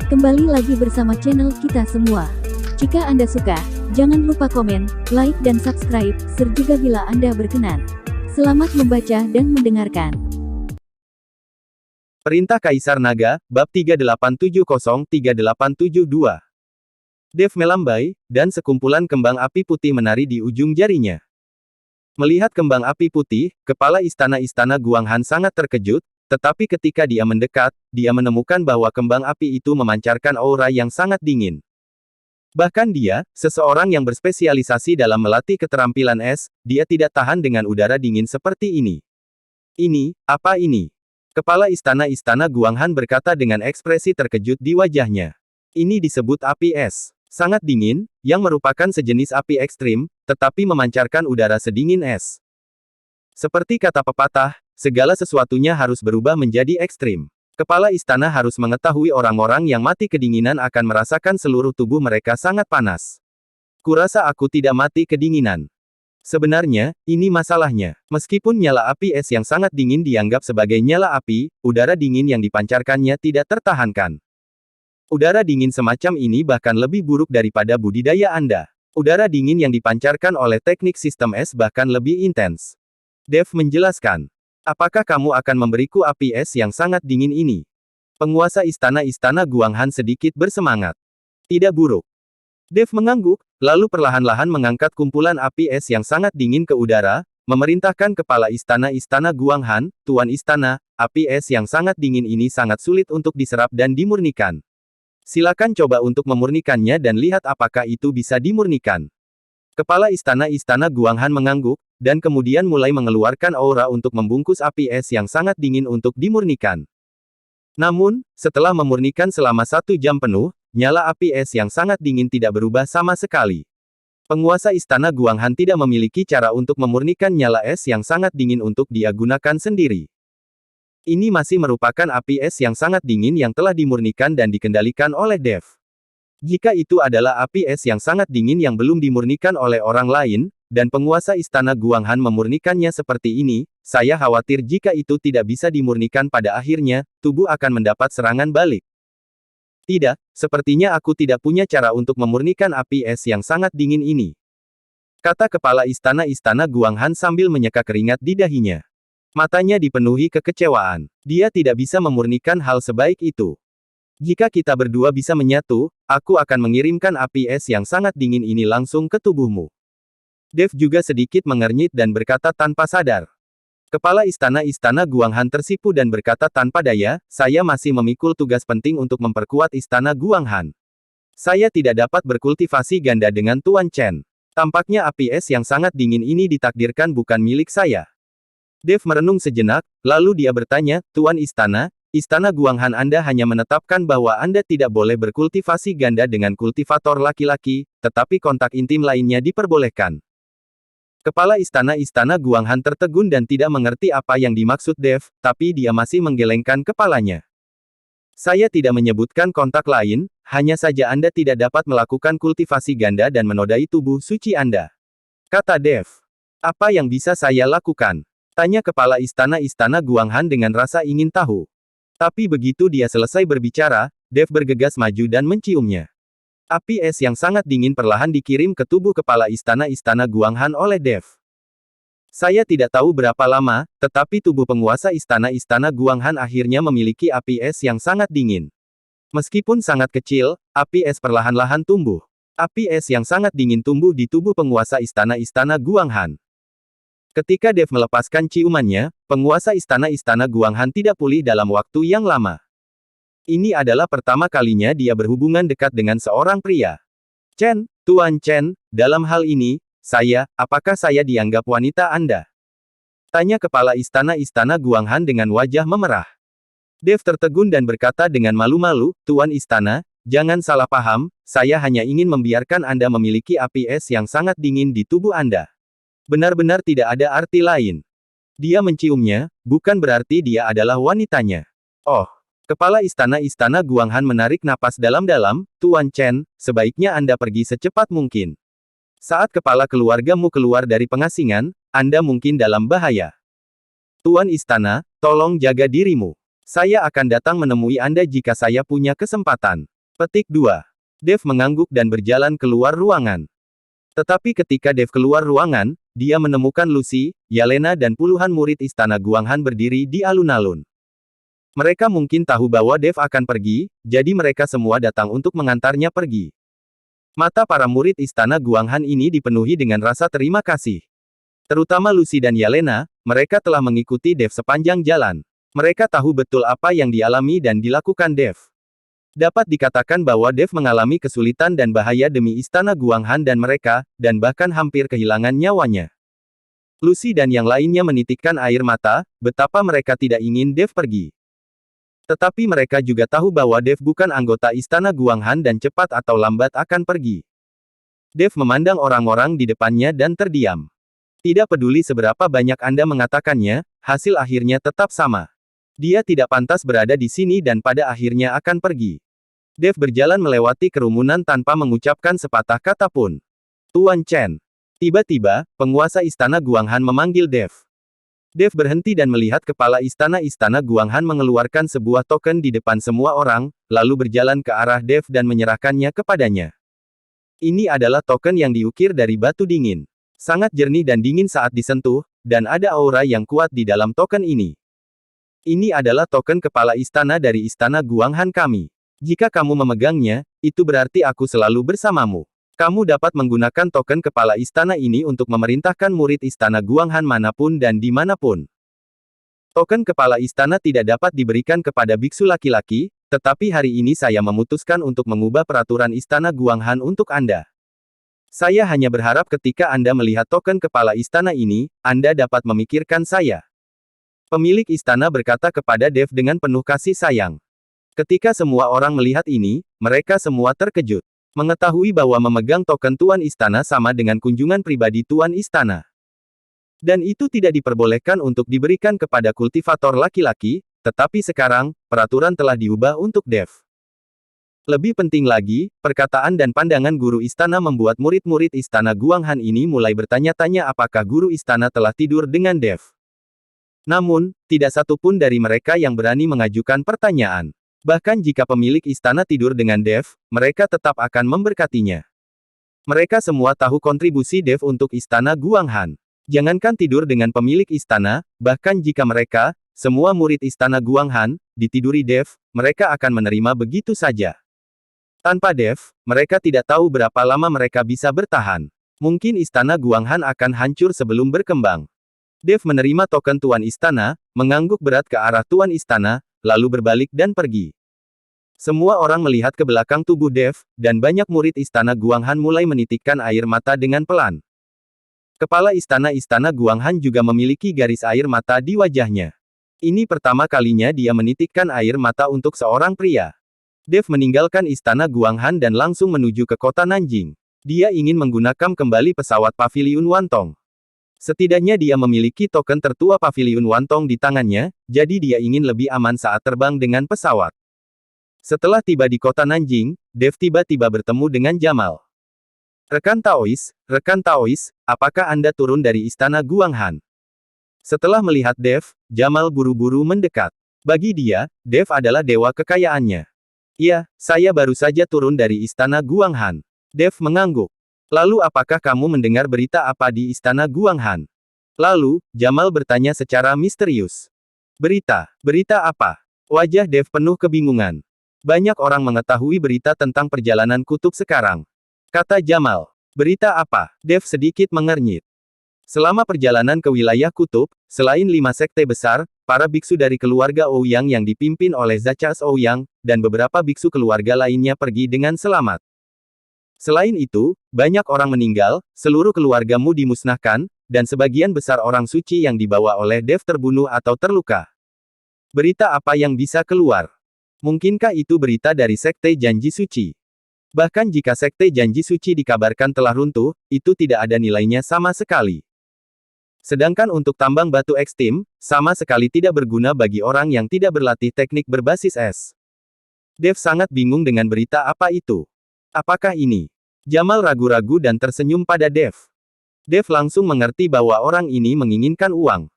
Kembali lagi bersama channel kita semua. Jika Anda suka, jangan lupa komen, like dan subscribe, serta bila Anda berkenan. Selamat membaca dan mendengarkan. Perintah Kaisar Naga, Bab 3870-3872. Dev melambai, dan sekumpulan kembang api putih menari di ujung jarinya. Melihat kembang api putih, kepala istana Guanghan sangat terkejut, tetapi ketika dia mendekat, dia menemukan bahwa kembang api itu memancarkan aura yang sangat dingin. Bahkan dia, seseorang yang berspesialisasi dalam melatih keterampilan es, dia tidak tahan dengan udara dingin seperti ini. Ini, apa ini? Kepala istana Guanghan berkata dengan ekspresi terkejut di wajahnya. Ini disebut api es. Sangat dingin, yang merupakan sejenis api ekstrim, tetapi memancarkan udara sedingin es. Seperti kata pepatah, segala sesuatunya harus berubah menjadi ekstrim. Kepala istana harus mengetahui orang-orang yang mati kedinginan akan merasakan seluruh tubuh mereka sangat panas. Kurasa aku tidak mati kedinginan. Sebenarnya, ini masalahnya. Meskipun nyala api es yang sangat dingin dianggap sebagai nyala api, udara dingin yang dipancarkannya tidak tertahankan. Udara dingin semacam ini bahkan lebih buruk daripada budidaya Anda. Udara dingin yang dipancarkan oleh teknik sistem es bahkan lebih intens. Dev menjelaskan. Apakah kamu akan memberiku api es yang sangat dingin ini? Penguasa istana Guanghan sedikit bersemangat. Tidak buruk. Dev mengangguk, lalu perlahan-lahan mengangkat kumpulan api es yang sangat dingin ke udara, memerintahkan kepala istana Guanghan, Tuan Istana, api es yang sangat dingin ini sangat sulit untuk diserap dan dimurnikan. Silakan coba untuk memurnikannya dan lihat apakah itu bisa dimurnikan. Kepala istana Guanghan mengangguk, dan kemudian mulai mengeluarkan aura untuk membungkus api es yang sangat dingin untuk dimurnikan. Namun, setelah memurnikan selama 1 jam penuh, nyala api es yang sangat dingin tidak berubah sama sekali. Penguasa istana Guanghan tidak memiliki cara untuk memurnikan nyala es yang sangat dingin untuk dia gunakan sendiri. Ini masih merupakan api es yang sangat dingin yang telah dimurnikan dan dikendalikan oleh Dev. Jika itu adalah api es yang sangat dingin yang belum dimurnikan oleh orang lain, dan penguasa istana Guanghan memurnikannya seperti ini, saya khawatir jika itu tidak bisa dimurnikan pada akhirnya, tubuh akan mendapat serangan balik. Tidak, sepertinya aku tidak punya cara untuk memurnikan api es yang sangat dingin ini. Kata kepala istana Guanghan sambil menyeka keringat di dahinya. Matanya dipenuhi kekecewaan. Dia tidak bisa memurnikan hal sebaik itu. Jika kita berdua bisa menyatu, aku akan mengirimkan api es yang sangat dingin ini langsung ke tubuhmu. Dev juga sedikit mengernyit dan berkata tanpa sadar. Kepala istana Guanghan tersipu dan berkata tanpa daya, saya masih memikul tugas penting untuk memperkuat istana Guanghan. Saya tidak dapat berkultivasi ganda dengan Tuan Chen. Tampaknya api es yang sangat dingin ini ditakdirkan bukan milik saya. Dev merenung sejenak, lalu dia bertanya, Tuan Istana Guanghan Anda hanya menetapkan bahwa Anda tidak boleh berkultivasi ganda dengan kultivator laki-laki, tetapi kontak intim lainnya diperbolehkan. Kepala istana Guanghan tertegun dan tidak mengerti apa yang dimaksud Dev, tapi dia masih menggelengkan kepalanya. Saya tidak menyebutkan kontak lain, hanya saja Anda tidak dapat melakukan kultivasi ganda dan menodai tubuh suci Anda. Kata Dev. Apa yang bisa saya lakukan? Tanya kepala istana Guanghan dengan rasa ingin tahu. Tapi begitu dia selesai berbicara, Dev bergegas maju dan menciumnya. Api es yang sangat dingin perlahan dikirim ke tubuh kepala istana Guanghan oleh Dev. Saya tidak tahu berapa lama, tetapi tubuh penguasa istana Guanghan akhirnya memiliki api es yang sangat dingin. Meskipun sangat kecil, api es perlahan-lahan tumbuh. Api es yang sangat dingin tumbuh di tubuh penguasa istana Guanghan. Ketika Dev melepaskan ciumannya, penguasa istana Guanghan tidak pulih dalam waktu yang lama. Ini adalah pertama kalinya dia berhubungan dekat dengan seorang pria. Chen, Tuan Chen, dalam hal ini, apakah saya dianggap wanita Anda? Tanya kepala istana Guanghan dengan wajah memerah. Dev tertegun dan berkata dengan malu-malu, Tuan Istana, jangan salah paham, saya hanya ingin membiarkan Anda memiliki api es yang sangat dingin di tubuh Anda. Benar-benar tidak ada arti lain. Dia menciumnya, bukan berarti dia adalah wanitanya. Oh, kepala istana Guanghan menarik napas dalam-dalam, Tuan Chen, sebaiknya Anda pergi secepat mungkin. Saat kepala keluargamu keluar dari pengasingan, Anda mungkin dalam bahaya. Tuan Istana, tolong jaga dirimu. Saya akan datang menemui Anda jika saya punya kesempatan. Petik 2. Dev mengangguk dan berjalan keluar ruangan. Tetapi ketika Dev keluar ruangan, dia menemukan Lucy, Yelena dan puluhan murid istana Guanghan berdiri di alun-alun. Mereka mungkin tahu bahwa Dev akan pergi, jadi mereka semua datang untuk mengantarnya pergi. Mata para murid istana Guanghan ini dipenuhi dengan rasa terima kasih. Terutama Lucy dan Yelena, mereka telah mengikuti Dev sepanjang jalan. Mereka tahu betul apa yang dialami dan dilakukan Dev. Dapat dikatakan bahwa Dev mengalami kesulitan dan bahaya demi istana Guanghan dan mereka, dan bahkan hampir kehilangan nyawanya. Lucy dan yang lainnya menitikkan air mata, betapa mereka tidak ingin Dev pergi. Tetapi mereka juga tahu bahwa Dev bukan anggota istana Guanghan dan cepat atau lambat akan pergi. Dev memandang orang-orang di depannya dan terdiam. Tidak peduli seberapa banyak Anda mengatakannya, hasil akhirnya tetap sama. Dia tidak pantas berada di sini dan pada akhirnya akan pergi. Dev berjalan melewati kerumunan tanpa mengucapkan sepatah kata pun. Tuan Chen. Tiba-tiba, penguasa istana Guanghan memanggil Dev. Dev berhenti dan melihat kepala istana Guanghan mengeluarkan sebuah token di depan semua orang, lalu berjalan ke arah Dev dan menyerahkannya kepadanya. Ini adalah token yang diukir dari batu dingin. Sangat jernih dan dingin saat disentuh, dan ada aura yang kuat di dalam token ini. Ini adalah token kepala istana dari istana Guanghan kami. Jika kamu memegangnya, itu berarti aku selalu bersamamu. Kamu dapat menggunakan token kepala istana ini untuk memerintahkan murid istana Guanghan manapun dan dimanapun. Token kepala istana tidak dapat diberikan kepada biksu laki-laki, tetapi hari ini saya memutuskan untuk mengubah peraturan istana Guanghan untuk Anda. Saya hanya berharap ketika Anda melihat token kepala istana ini, Anda dapat memikirkan saya. Pemilik istana berkata kepada Dev dengan penuh kasih sayang. Ketika semua orang melihat ini, mereka semua terkejut. Mengetahui bahwa memegang token Tuan Istana sama dengan kunjungan pribadi Tuan Istana. Dan itu tidak diperbolehkan untuk diberikan kepada kultivator laki-laki, tetapi sekarang, peraturan telah diubah untuk Dev. Lebih penting lagi, perkataan dan pandangan guru istana membuat murid-murid istana Guanghan ini mulai bertanya-tanya apakah guru istana telah tidur dengan Dev. Namun, tidak satu pun dari mereka yang berani mengajukan pertanyaan. Bahkan jika pemilik istana tidur dengan Dev, mereka tetap akan memberkatinya. Mereka semua tahu kontribusi Dev untuk istana Guanghan. Jangankan tidur dengan pemilik istana, bahkan jika mereka, semua murid istana Guanghan, ditiduri Dev, mereka akan menerima begitu saja. Tanpa Dev, mereka tidak tahu berapa lama mereka bisa bertahan. Mungkin istana Guanghan akan hancur sebelum berkembang. Dev menerima token Tuan Istana, mengangguk berat ke arah Tuan Istana, lalu berbalik dan pergi. Semua orang melihat ke belakang tubuh Dev, dan banyak murid istana Guanghan mulai menitikkan air mata dengan pelan. Kepala istana Guanghan juga memiliki garis air mata di wajahnya. Ini pertama kalinya dia menitikkan air mata untuk seorang pria. Dev meninggalkan istana Guanghan dan langsung menuju ke kota Nanjing. Dia ingin menggunakan kembali pesawat Paviliun Wantong. Setidaknya dia memiliki token tertua Paviliun Wantong di tangannya, jadi dia ingin lebih aman saat terbang dengan pesawat. Setelah tiba di kota Nanjing, Dev tiba-tiba bertemu dengan Jamal. Rekan Taois, apakah Anda turun dari istana Guanghan? Setelah melihat Dev, Jamal buru-buru mendekat. Bagi dia, Dev adalah dewa kekayaannya. Iya, saya baru saja turun dari istana Guanghan. Dev mengangguk. Lalu apakah kamu mendengar berita apa di istana Guanghan? Lalu, Jamal bertanya secara misterius. Berita apa? Wajah Dev penuh kebingungan. Banyak orang mengetahui berita tentang perjalanan kutub sekarang. Kata Jamal. Berita apa? Dev sedikit mengernyit. Selama perjalanan ke wilayah kutub, selain 5 sekte besar, para biksu dari keluarga Ouyang yang dipimpin oleh Zachas Ouyang, dan beberapa biksu keluarga lainnya pergi dengan selamat. Selain itu, banyak orang meninggal, seluruh keluargamu dimusnahkan, dan sebagian besar orang suci yang dibawa oleh Dev terbunuh atau terluka. Berita apa yang bisa keluar? Mungkinkah itu berita dari Sekte Janji Suci? Bahkan jika Sekte Janji Suci dikabarkan telah runtuh, itu tidak ada nilainya sama sekali. Sedangkan untuk tambang batu ekstrim, sama sekali tidak berguna bagi orang yang tidak berlatih teknik berbasis es. Dev sangat bingung dengan berita apa itu. Apakah ini? Jamal ragu-ragu dan tersenyum pada Dev. Dev langsung mengerti bahwa orang ini menginginkan uang.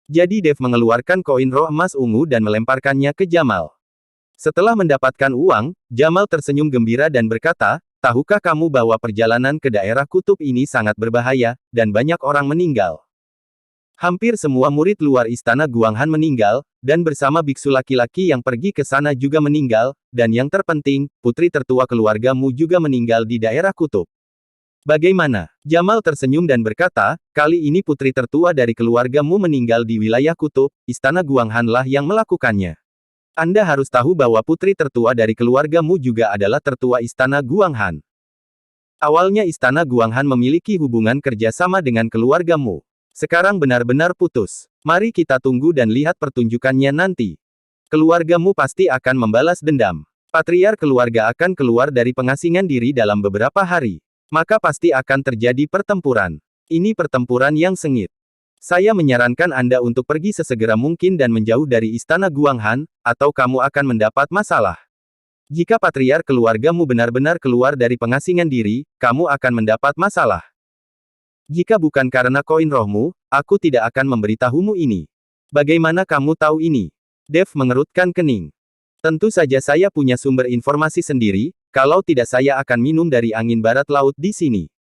Jadi Dev mengeluarkan koin roh emas ungu dan melemparkannya ke Jamal. Setelah mendapatkan uang, Jamal tersenyum gembira dan berkata, tahukah kamu bahwa perjalanan ke daerah kutub ini sangat berbahaya, dan banyak orang meninggal. Hampir semua murid luar istana Guanghan meninggal, dan bersama biksu laki-laki yang pergi ke sana juga meninggal, dan yang terpenting, putri tertua keluargamu juga meninggal di daerah kutub. Bagaimana? Jamal tersenyum dan berkata, kali ini putri tertua dari keluargamu meninggal di wilayah kutub, istana Guanghan-lah yang melakukannya. Anda harus tahu bahwa putri tertua dari keluargamu juga adalah tertua istana Guanghan. Awalnya istana Guanghan memiliki hubungan kerjasama dengan keluargamu. Sekarang benar-benar putus. Mari kita tunggu dan lihat pertunjukannya nanti. Keluargamu pasti akan membalas dendam. Patriark keluarga akan keluar dari pengasingan diri dalam beberapa hari. Maka pasti akan terjadi pertempuran. Ini pertempuran yang sengit. Saya menyarankan Anda untuk pergi sesegera mungkin dan menjauh dari istana Guanghan, atau kamu akan mendapat masalah. Jika patriark keluargamu benar-benar keluar dari pengasingan diri, kamu akan mendapat masalah. Jika bukan karena koin rohmu, aku tidak akan memberitahumu ini. Bagaimana kamu tahu ini? Dev mengerutkan kening. Tentu saja saya punya sumber informasi sendiri, kalau tidak saya akan minum dari angin barat laut di sini.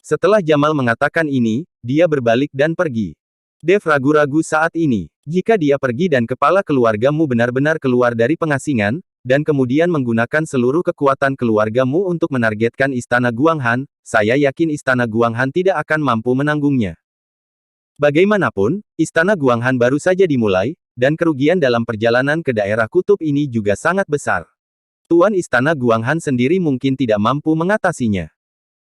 Setelah Jamal mengatakan ini, dia berbalik dan pergi. Dev ragu-ragu saat ini. Jika dia pergi dan kepala keluargamu benar-benar keluar dari pengasingan, dan kemudian menggunakan seluruh kekuatan keluargamu untuk menargetkan istana Guanghan, saya yakin istana Guanghan tidak akan mampu menanggungnya. Bagaimanapun, istana Guanghan baru saja dimulai, dan kerugian dalam perjalanan ke daerah kutub ini juga sangat besar. Tuan istana Guanghan sendiri mungkin tidak mampu mengatasinya.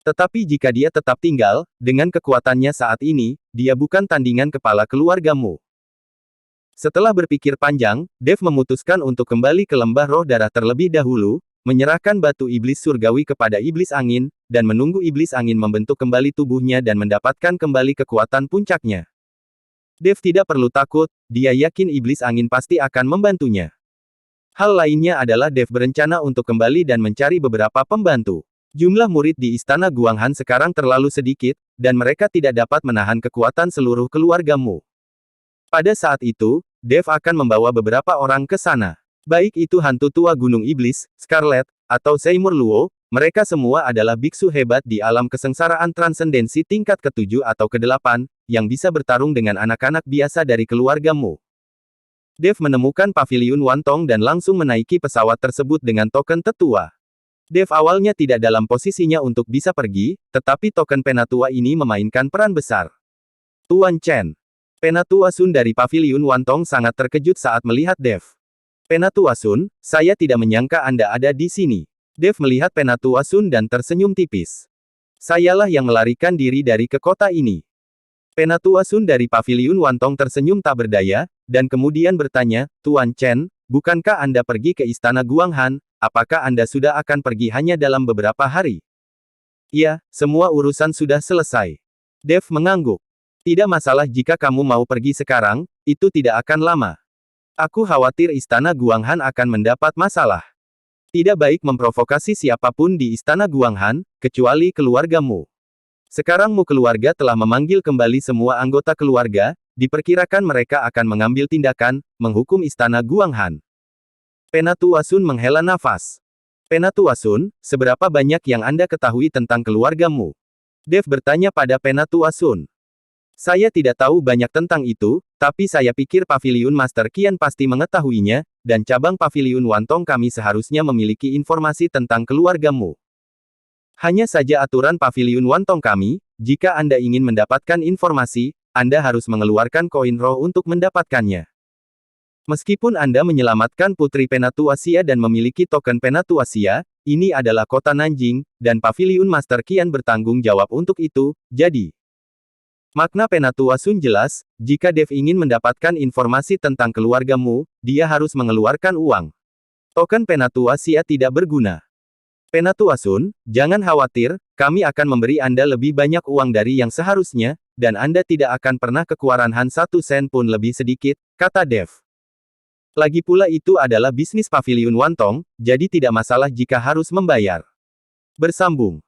Tetapi jika dia tetap tinggal, dengan kekuatannya saat ini, dia bukan tandingan kepala keluargamu. Setelah berpikir panjang, Dev memutuskan untuk kembali ke lembah roh darah terlebih dahulu, menyerahkan batu iblis surgawi kepada iblis angin, dan menunggu iblis angin membentuk kembali tubuhnya dan mendapatkan kembali kekuatan puncaknya. Dev tidak perlu takut, dia yakin iblis angin pasti akan membantunya. Hal lainnya adalah Dev berencana untuk kembali dan mencari beberapa pembantu. Jumlah murid di istana Guanghan sekarang terlalu sedikit, dan mereka tidak dapat menahan kekuatan seluruh keluargamu. Pada saat itu, Dev akan membawa beberapa orang ke sana. Baik itu hantu tua Gunung Iblis, Scarlet, atau Seymour Luo, mereka semua adalah biksu hebat di alam kesengsaraan transendensi tingkat ke-7 atau ke-8, yang bisa bertarung dengan anak-anak biasa dari keluargamu. Dev menemukan paviliun Wantong dan langsung menaiki pesawat tersebut dengan token tetua. Dev awalnya tidak dalam posisinya untuk bisa pergi, tetapi token penatua ini memainkan peran besar. Tuan Chen. Penatua Sun dari paviliun Wantong sangat terkejut saat melihat Dev. Penatua Sun, saya tidak menyangka Anda ada di sini. Dev melihat Penatua Sun dan tersenyum tipis. Sayalah yang melarikan diri dari ke kota ini. Penatua Sun dari paviliun Wantong tersenyum tak berdaya, dan kemudian bertanya, Tuan Chen, bukankah Anda pergi ke istana Guanghan, apakah Anda sudah akan pergi hanya dalam beberapa hari? Iya, semua urusan sudah selesai. Dev mengangguk. Tidak masalah jika kamu mau pergi sekarang, itu tidak akan lama. Aku khawatir istana Guanghan akan mendapat masalah. Tidak baik memprovokasi siapapun di istana Guanghan, kecuali keluargamu. Sekarangmu keluarga telah memanggil kembali semua anggota keluarga, diperkirakan mereka akan mengambil tindakan, menghukum istana Guanghan. Penatua Sun menghela nafas. Penatua Sun, seberapa banyak yang Anda ketahui tentang keluargamu? Dev bertanya pada Penatua Sun. Saya tidak tahu banyak tentang itu, tapi saya pikir paviliun Master Qian pasti mengetahuinya, dan cabang paviliun Wantong kami seharusnya memiliki informasi tentang keluargamu. Hanya saja aturan paviliun Wantong kami, jika Anda ingin mendapatkan informasi, Anda harus mengeluarkan koin roh untuk mendapatkannya. Meskipun Anda menyelamatkan Putri Penatuasia dan memiliki token Penatuasia, ini adalah kota Nanjing, dan paviliun Master Qian bertanggung jawab untuk itu, jadi... Makna Penatua Sun jelas, jika Dev ingin mendapatkan informasi tentang keluargamu, dia harus mengeluarkan uang. Token Penatuasia tidak berguna. Penatua Sun, jangan khawatir, kami akan memberi Anda lebih banyak uang dari yang seharusnya, dan Anda tidak akan pernah kekurangan 1 sen pun lebih sedikit, kata Dev. Lagi pula itu adalah bisnis paviliun Wantong, jadi tidak masalah jika harus membayar. Bersambung.